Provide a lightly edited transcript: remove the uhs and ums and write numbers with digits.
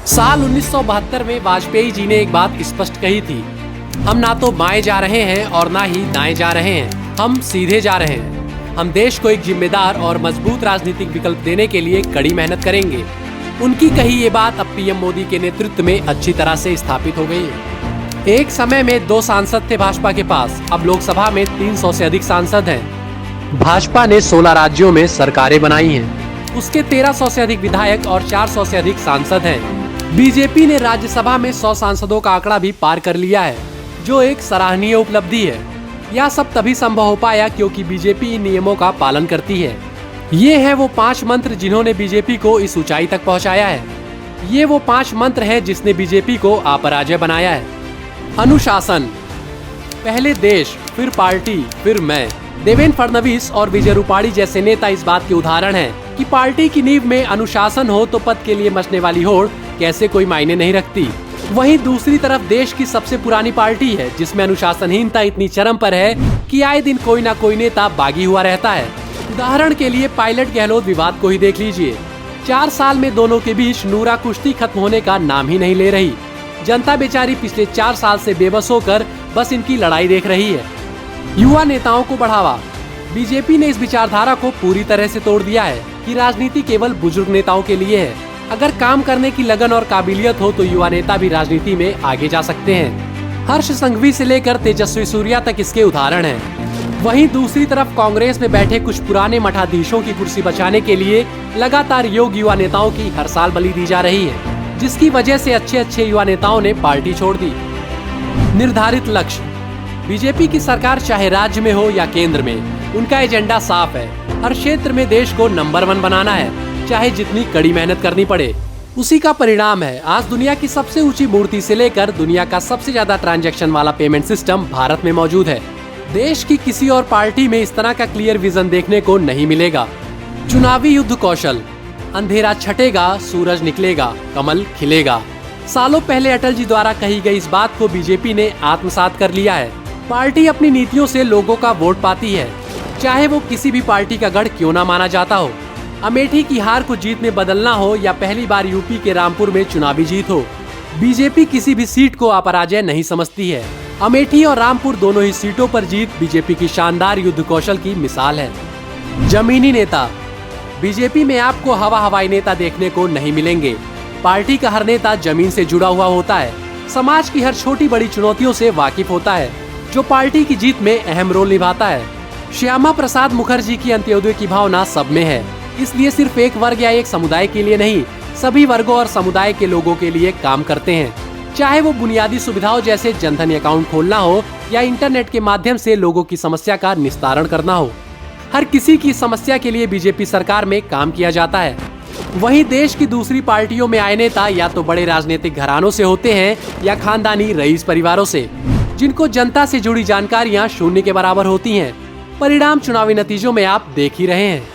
साल 1972 में वाजपेयी जी ने एक बात स्पष्ट कही थी, हम ना तो बाएं जा रहे हैं और ना ही दाएं जा रहे हैं, हम सीधे जा रहे हैं। हम देश को एक जिम्मेदार और मजबूत राजनीतिक विकल्प देने के लिए कड़ी मेहनत करेंगे। उनकी कही ये बात अब पीएम मोदी के नेतृत्व में अच्छी तरह से स्थापित हो गई है। एक समय में 2 सांसद थे भाजपा के पास, अब लोकसभा में 300 से अधिक सांसद हैं। भाजपा ने 16 राज्यों में सरकारें बनाई हैं। उसके 1300 से अधिक विधायक और 400 से अधिक सांसद हैं। बीजेपी ने राज्यसभा में 100 सांसदों का आंकड़ा भी पार कर लिया है, जो एक सराहनीय उपलब्धि है। यह सब तभी संभव हो पाया क्योंकि बीजेपी इन नियमों का पालन करती है। ये है वो 5 मंत्र जिन्होंने बीजेपी को इस ऊंचाई तक पहुंचाया है। ये वो 5 मंत्र है जिसने बीजेपी को अपराजय बनाया है। अनुशासन, पहले देश, फिर पार्टी, फिर मैं। देवेंद्र फडणवीस और विजय रूपाणी जैसे नेता इस बात के उदाहरण हैं कि पार्टी की नींव में अनुशासन हो तो पद के लिए मचने वाली होड़ कैसे कोई मायने नहीं रखती। वहीं दूसरी तरफ देश की सबसे पुरानी पार्टी है जिसमें अनुशासनहीनता इतनी चरम पर है कि आए दिन कोई ना कोई नेता बागी हुआ रहता है। उदाहरण के लिए पायलट गहलोत विवाद को ही देख लीजिए। 4 साल में दोनों के बीच नूरा कुश्ती खत्म होने का नाम ही नहीं ले रही। जनता बेचारी पिछले 4 साल से बेबस होकर बस इनकी लड़ाई देख रही है। युवा नेताओं को बढ़ावा, बीजेपी ने इस विचारधारा को पूरी तरह से तोड़ दिया है कि राजनीति केवल बुजुर्ग नेताओं के लिए है। अगर काम करने की लगन और काबिलियत हो तो युवा नेता भी राजनीति में आगे जा सकते हैं। हर्ष संघवी से लेकर तेजस्वी सूर्या तक इसके उदाहरण हैं। वहीं दूसरी तरफ कांग्रेस में बैठे कुछ पुराने मठाधीशों की कुर्सी बचाने के लिए लगातार योग्य युवा नेताओं की हर साल बलि दी जा रही है, जिसकी वजह से अच्छे युवा नेताओं ने पार्टी छोड़ दी। निर्धारित लक्ष्य, बीजेपी की सरकार चाहे राज्य में हो या केंद्र में, उनका एजेंडा साफ है। हर क्षेत्र में देश को नंबर 1 बनाना है, चाहे जितनी कड़ी मेहनत करनी पड़े। उसी का परिणाम है आज दुनिया की सबसे ऊंची मूर्ति से लेकर दुनिया का सबसे ज्यादा ट्रांजैक्शन वाला पेमेंट सिस्टम भारत में मौजूद है। देश की किसी और पार्टी में इस तरह का क्लियर विजन देखने को नहीं मिलेगा। चुनावी युद्ध कौशल, अंधेरा छटेगा, सूरज निकलेगा, कमल खिलेगा। सालों पहले अटल जी द्वारा कही गई इस बात को बीजेपी ने आत्मसात कर लिया है। पार्टी अपनी नीतियों से लोगों का वोट पाती है, चाहे वो किसी भी पार्टी का गढ़ क्यों ना माना जाता हो। अमेठी की हार को जीत में बदलना हो या पहली बार यूपी के रामपुर में चुनावी जीत हो, बीजेपी किसी भी सीट को अपराजय नहीं समझती है। अमेठी और रामपुर दोनों ही सीटों पर जीत बीजेपी की शानदार युद्ध कौशल की मिसाल है। जमीनी नेता, बीजेपी में आपको हवाई नेता देखने को नहीं मिलेंगे। पार्टी का हर नेता जमीन से जुड़ा हुआ होता है, समाज की हर छोटी बड़ी चुनौतियों से वाकिफ होता है, जो पार्टी की जीत में अहम रोल निभाता है। श्यामा प्रसाद मुखर्जी की अंत्योदय की भावना सब में है, इसलिए सिर्फ एक वर्ग या एक समुदाय के लिए नहीं, सभी वर्गों और समुदाय के लोगों के लिए काम करते हैं। चाहे वो बुनियादी सुविधाओं जैसे जनधन अकाउंट खोलना हो या इंटरनेट के माध्यम से लोगों की समस्या का निस्तारण करना हो, हर किसी की समस्या के लिए बीजेपी सरकार में काम किया जाता है। वहीं देश की दूसरी पार्टियों में आए नेता या तो बड़े राजनीतिक घरानों से होते हैं या खानदानी रईस परिवारों से, जिनको जनता से जुड़ी जानकारियां शून्य के बराबर होती हैं। परिणाम चुनावी नतीजों में आप देख ही रहे हैं।